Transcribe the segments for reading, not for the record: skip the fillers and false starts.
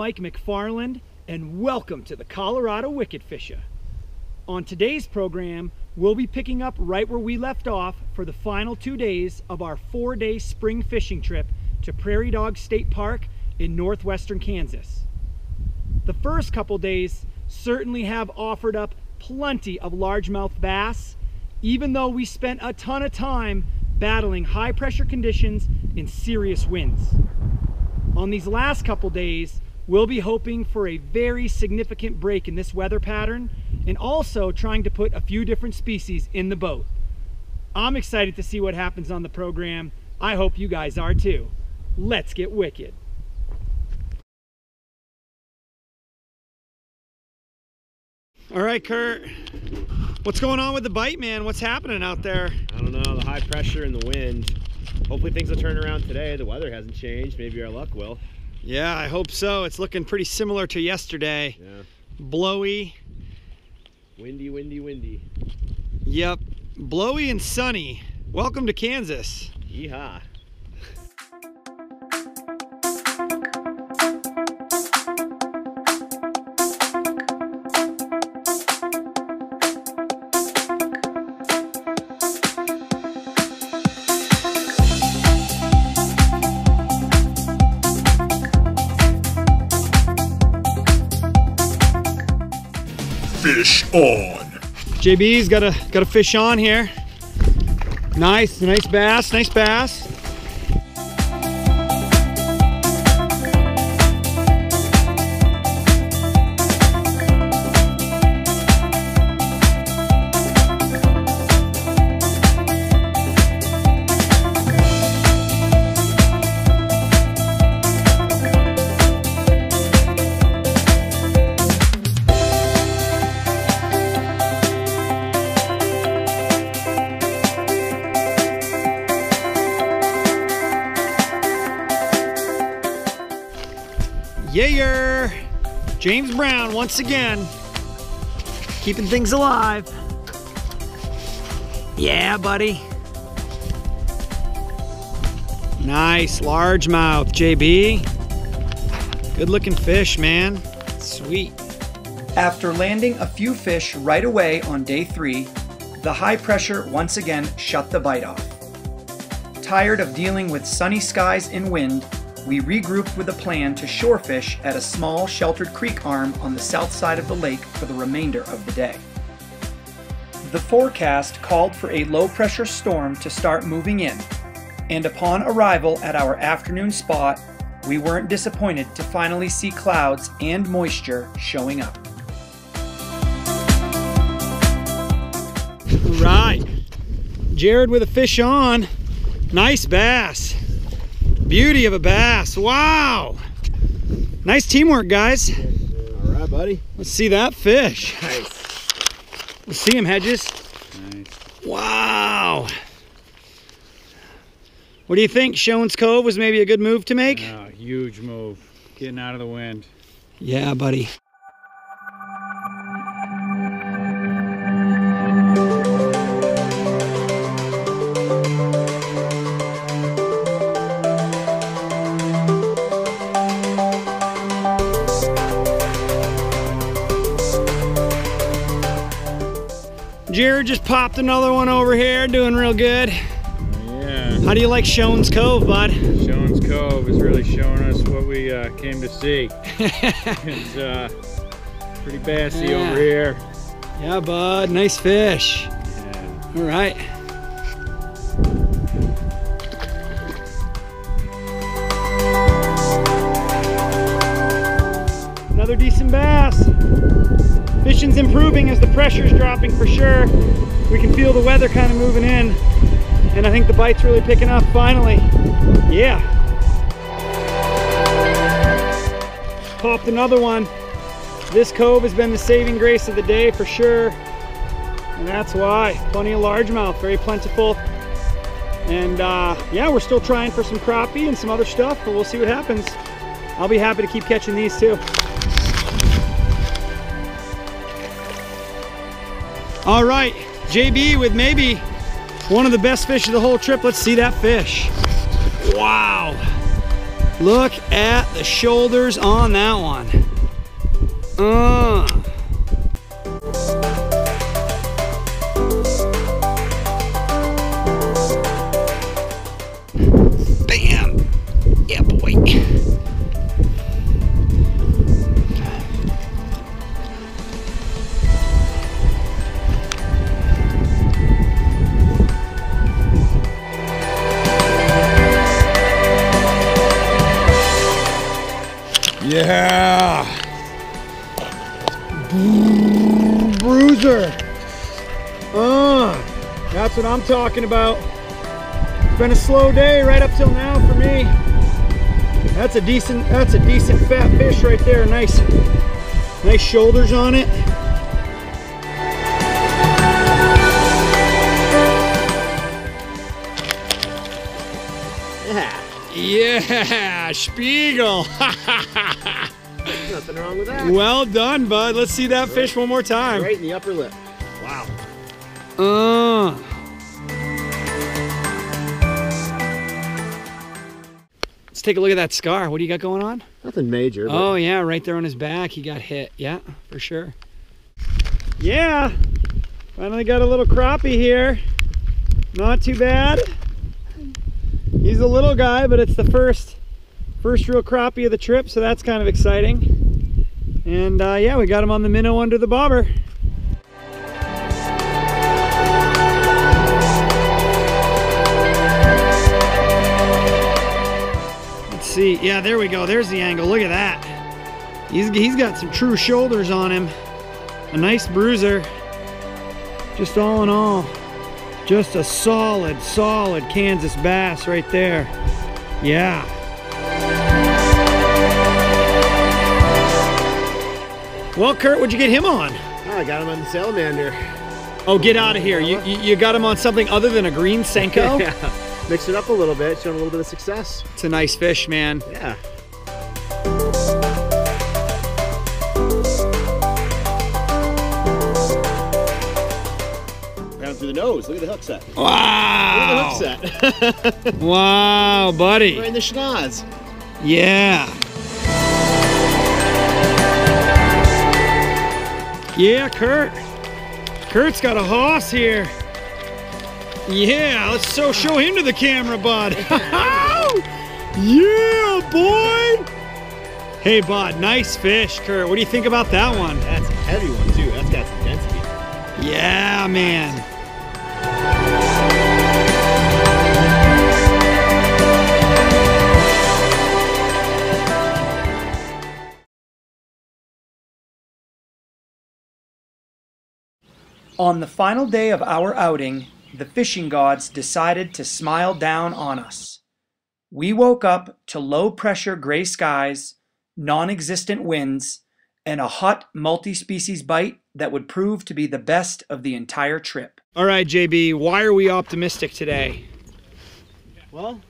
Mike McFarland, and welcome to the Colorado Wickedfisha. On today's program, we'll be picking up right where we left off for the final 2 days of our 4-day spring fishing trip to Prairie Dog State Park in northwestern Kansas. The first couple days certainly have offered up plenty of largemouth bass, even though we spent a ton of time battling high pressure conditions and serious winds. On these last couple days, we'll be hoping for a very significant break in this weather pattern and also trying to put a few different species in the boat. I'm excited to see what happens on the program. I hope you guys are too. Let's get wicked. All right, Kurt, what's going on with the bite, man? What's happening out there? I don't know, the high pressure and the wind. Hopefully things will turn around today. The weather hasn't changed. Maybe our luck will. Yeah, I hope so. It's looking pretty similar to yesterday. Yeah. Blowy. Windy, windy, windy. Yep, blowy and sunny. Welcome to Kansas. Yeehaw. Fish on. JB's got a fish on here. Nice bass, nice bass. Yeah, James Brown once again, keeping things alive. Yeah, buddy. Nice largemouth, JB. Good looking fish, man. Sweet. After landing a few fish right away on day 3, the high pressure once again shut the bite off. Tired of dealing with sunny skies and wind, we regrouped with a plan to shore fish at a small sheltered creek arm on the south side of the lake for the remainder of the day. The forecast called for a low-pressure storm to start moving in, and upon arrival at our afternoon spot, we weren't disappointed to finally see clouds and moisture showing up. Right, Jared with a fish on. Nice bass. Beauty of a bass. Wow. Nice teamwork, guys. All right, buddy. Let's see that fish. Nice. Let's see him, Hedges. Nice. Wow. What do you think? Shones Cove was maybe a good move to make? Yeah, huge move. Getting out of the wind. Yeah, buddy. Jared just popped another one over here, doing real good. Yeah. How do you like Shones Cove, bud? Shones Cove is really showing us what we came to see. It's pretty bassy over here. Yeah, bud. Nice fish. Yeah. All right. Another decent bass. Fishing's improving as the pressure's dropping for sure. We can feel the weather kind of moving in, and I think the bite's really picking up finally. Yeah. Popped another one. This cove has been the saving grace of the day for sure, and that's why. Plenty of largemouth, very plentiful. And yeah, we're still trying for some crappie and some other stuff, but we'll see what happens. I'll be happy to keep catching these too. All right, JB with maybe one of the best fish of the whole trip. Let's see that fish. Wow. Look at the shoulders on that one. Bam! Yeah, boy. Yeah! Bruiser! That's what I'm talking about. It's been a slow day right up till now for me. That's a decent fat fish right there. Nice shoulders on it. Yeah, Spiegel. Nothing wrong with that. Well done, bud. Let's see that fish one more time. Right in the upper lip. Wow. Let's take a look at that scar. What do you got going on? Nothing major. But... Oh yeah, right there on his back. He got hit. Yeah, for sure. Yeah, finally got a little crappie here. Not too bad. He's a little guy, but it's the first real crappie of the trip, so that's kind of exciting. And yeah, we got him on the minnow under the bobber. Let's see. Yeah, there we go. There's the angle. Look at that. He's got some true shoulders on him. A nice bruiser. Just all in all, just a solid Kansas bass right there. Yeah. Well, Kurt, what'd you get him on? Oh, I got him on the salamander. Oh, get out of here. You got him on something other than a green Senko? Yeah. Mix it up a little bit, showing a little bit of success. It's a nice fish, man. Yeah. Got him through the nose. Look at the hook set. Wow. Look at the hook set. Wow, buddy. Right in the schnoz. Yeah. Yeah, Kurt. Kurt's got a hoss here. Yeah, let's show him to the camera, bud. Yeah, boy. Hey, bud, nice fish, Kurt. What do you think about that one? That's a heavy one, too. That's got some density. Yeah, man. On the final day of our outing, the fishing gods decided to smile down on us. We woke up to low-pressure gray skies, non-existent winds, and a hot multi-species bite that would prove to be the best of the entire trip. All right, JB, why are we optimistic today? Well,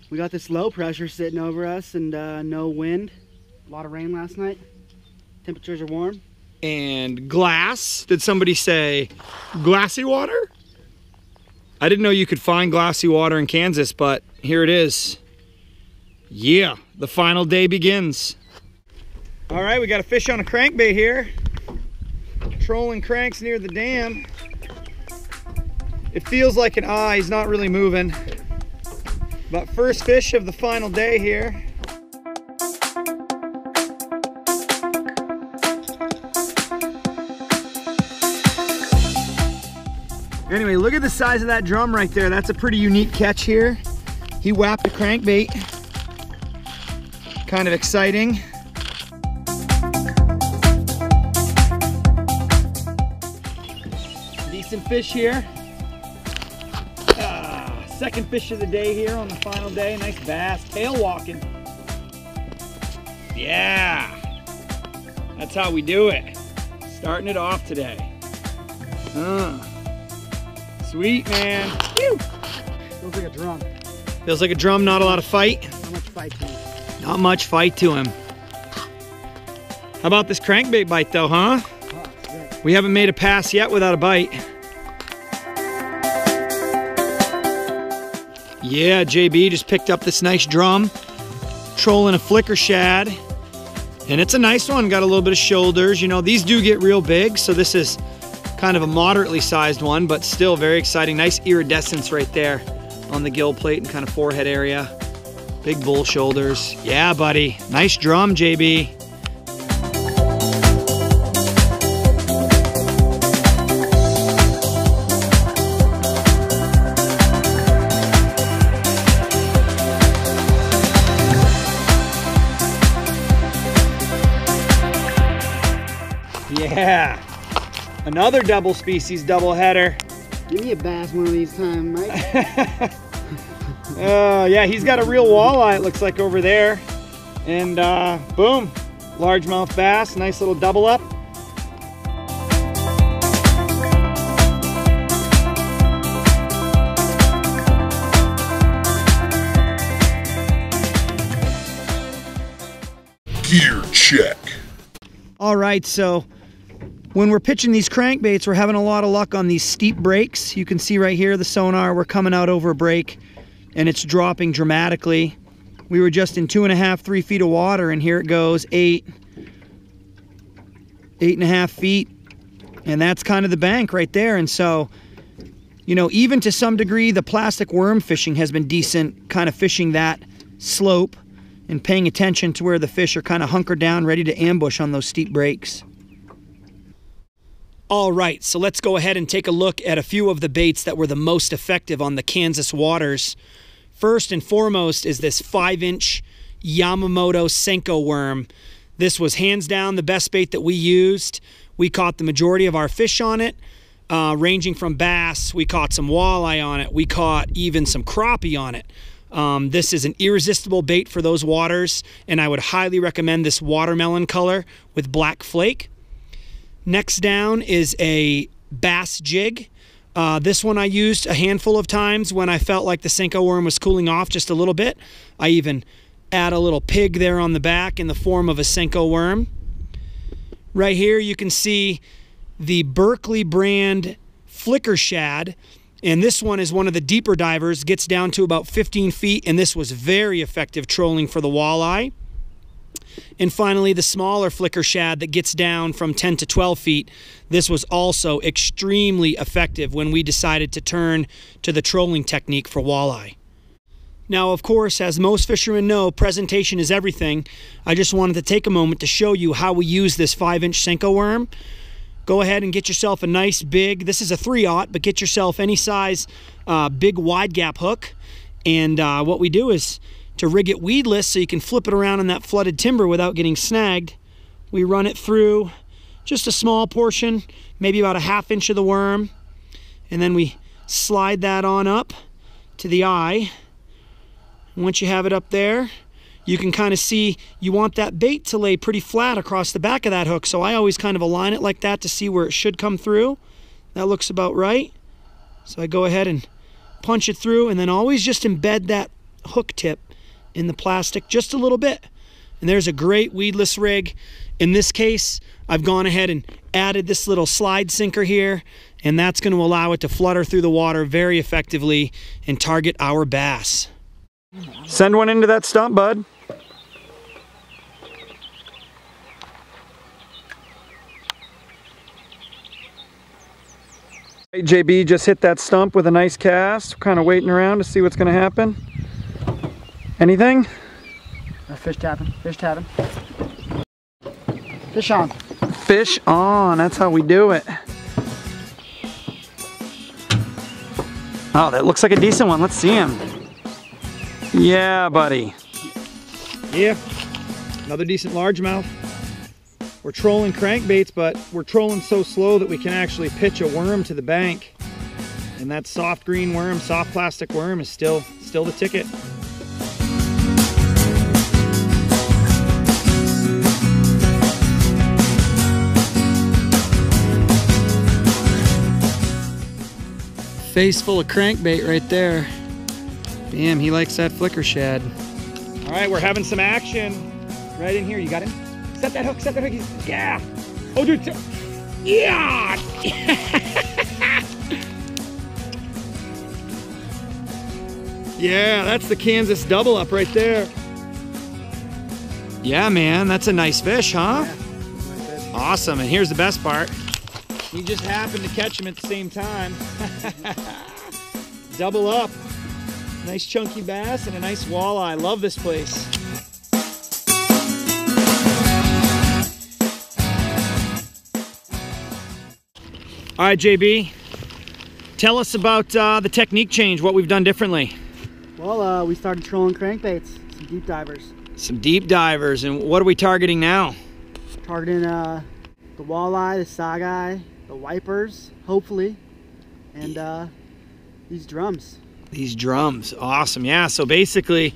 we got this low pressure sitting over us and no wind. A lot of rain last night. Temperatures are warm. And glass. Did somebody say glassy water? I didn't know you could find glassy water in Kansas, but here it is. Yeah, the final day begins. All right, we got a fish on a crankbait here. Trolling cranks near the dam. It feels like an eye, he's not really moving. But first fish of the final day here. Anyway, look at the size of that drum right there. That's a pretty unique catch here. He whapped a crankbait. Kind of exciting. Decent fish here. Second fish of the day here on the final day. Nice bass, tail walking. Yeah, that's how we do it. Starting it off today. Sweet, man. Whew. Feels like a drum. Feels like a drum, not a lot of fight. Not much fight to him. Not much fight to him. How about this crankbait bite though, huh? Oh, it's good. We haven't made a pass yet without a bite. Yeah, JB just picked up this nice drum. trolling a flicker shad. And it's a nice one, got a little bit of shoulders. You know, these do get real big, so this is kind of a moderately sized one, but still very exciting. Nice iridescence right there on the gill plate and kind of forehead area. Big bull shoulders. Yeah, buddy. Nice drum, JB. Yeah, another double species double header. Give me a bass one of these times, Mike. Yeah, he's got a real walleye, it looks like, over there. And boom, largemouth bass, nice little double up. Gear check. All right, so when we're pitching these crankbaits, we're having a lot of luck on these steep breaks. You can see right here the sonar, we're coming out over a break and it's dropping dramatically. We were just in 2.5, 3 feet of water, and here it goes, 8.5 feet. And that's kind of the bank right there. And so, you know, even to some degree, the plastic worm fishing has been decent, kind of fishing that slope and paying attention to where the fish are kind of hunkered down, ready to ambush on those steep breaks. All right, so let's go ahead and take a look at a few of the baits that were the most effective on the Kansas waters. First and foremost is this 5-inch Yamamoto Senko worm. This was hands down the best bait that we used. We caught the majority of our fish on it, ranging from bass. We caught some walleye on it. We caught even some crappie on it. This is an irresistible bait for those waters, and I would highly recommend this watermelon color with black flake. Next down is a bass jig. This one I used a handful of times when I felt like the Senko worm was cooling off just a little bit. I even add a little pig there on the back in the form of a Senko worm. Right here you can see the Berkeley brand flicker shad, and this one is one of the deeper divers, gets down to about 15 feet, and this was very effective trolling for the walleye. And finally, the smaller flicker shad that gets down from 10 to 12 feet. This was also extremely effective when we decided to turn to the trolling technique for walleye. Now, of course, as most fishermen know, presentation is everything. I just wanted to take a moment to show you how we use this 5-inch Senko worm. Go ahead and get yourself a nice big, this is a 3/0, but get yourself any size big wide gap hook. And what we do is, to rig it weedless so you can flip it around in that flooded timber without getting snagged, we run it through just a small portion, maybe about a 1/2 inch of the worm, and then we slide that on up to the eye. And once you have it up there, you can kind of see you want that bait to lay pretty flat across the back of that hook, so I always kind of align it like that to see where it should come through. That looks about right. So I go ahead and punch it through, and then always just embed that hook tip in the plastic just a little bit. And there's a great weedless rig. In this case, I've gone ahead and added this little slide sinker here, and that's going to allow it to flutter through the water very effectively and target our bass. Send one into that stump, bud. Hey, JB just hit that stump with a nice cast. We're kind of waiting around to see what's going to happen. Anything? Fish tapping, fish tapping. Fish on. Fish on, that's how we do it. Oh, that looks like a decent one. Let's see him. Yeah, buddy. Yeah, another decent largemouth. We're trolling crankbaits, but we're trolling so slow that we can actually pitch a worm to the bank. And that soft green worm, soft plastic worm is still the ticket. Face full of crankbait right there. Damn, he likes that flicker shad. All right, we're having some action right in here. You got him? Set that hook, set that hook. Yeah. Oh, dude. Yeah. Yeah, that's the Kansas double up right there. Yeah, man, that's a nice fish, huh? Yeah, nice fish. Awesome, and here's the best part. You just happened to catch him at the same time. Double up. Nice chunky bass and a nice walleye. I love this place. All right, JB, tell us about the technique change, what we've done differently. Well, we started trolling crankbaits, some deep divers. Some deep divers, and what are we targeting now? Targeting the walleye, the saugeye, the wipers, hopefully, and these drums. These drums, awesome. Yeah, so basically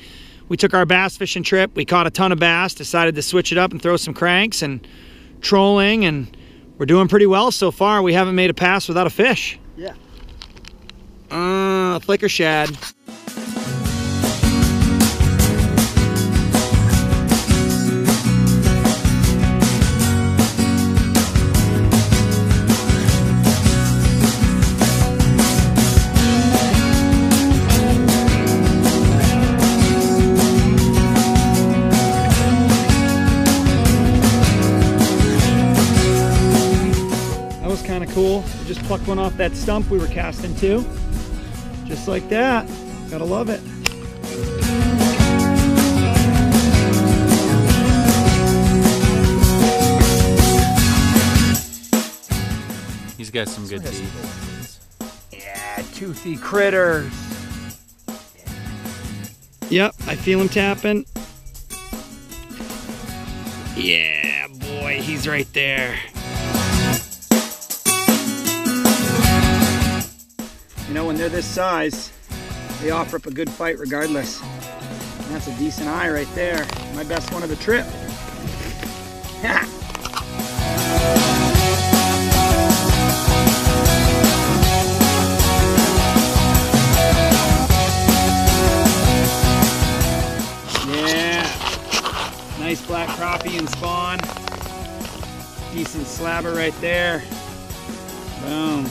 we took our bass fishing trip, we caught a ton of bass, decided to switch it up and throw some cranks and trolling, and we're doing pretty well so far. We haven't made a pass without a fish. Yeah. Flicker shad. Kind of cool. We just plucked one off that stump we were casting to. Just like that. Gotta love it. He's got some good teeth. Yeah, toothy critters. Yep, I feel him tapping. Yeah, boy, he's right there. You know, when they're this size, they offer up a good fight regardless. And that's a decent eye right there. My best one of the trip. Ha! Yeah. Nice black crappie and spawn. Decent slabber right there. Boom.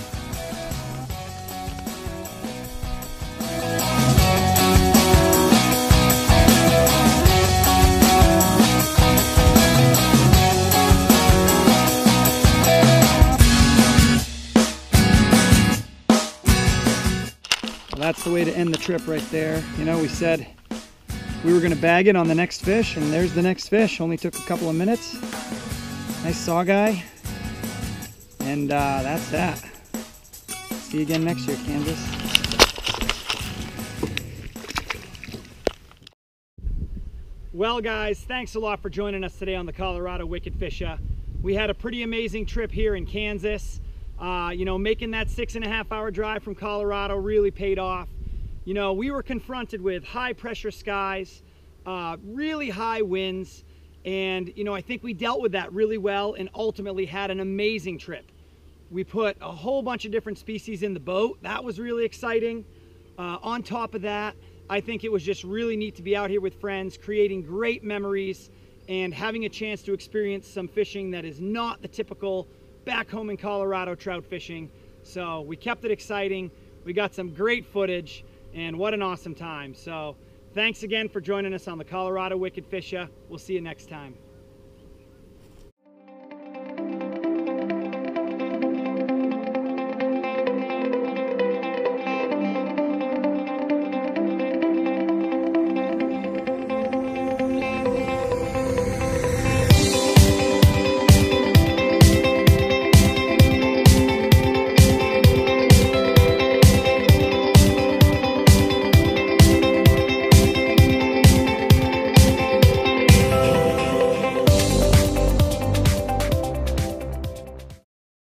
That's the way to end the trip right there. You know, we said we were gonna bag it on the next fish, and there's the next fish. Only took a couple of minutes. Nice saugeye. And that's that. See you again next year, Kansas. Well, guys, thanks a lot for joining us today on the Colorado Wickedfisha. We had a pretty amazing trip here in Kansas. You know, making that 6.5-hour drive from Colorado really paid off. You know, we were confronted with high pressure skies, really high winds, and, you know, I think we dealt with that really well and ultimately had an amazing trip. We put a whole bunch of different species in the boat. That was really exciting. On top of that, I think it was just really neat to be out here with friends, creating great memories and having a chance to experience some fishing that is not the typical back home in Colorado trout fishing. So we kept it exciting. We got some great footage, and what an awesome time. So thanks again for joining us on the Colorado Wickedfisha. We'll see you next time.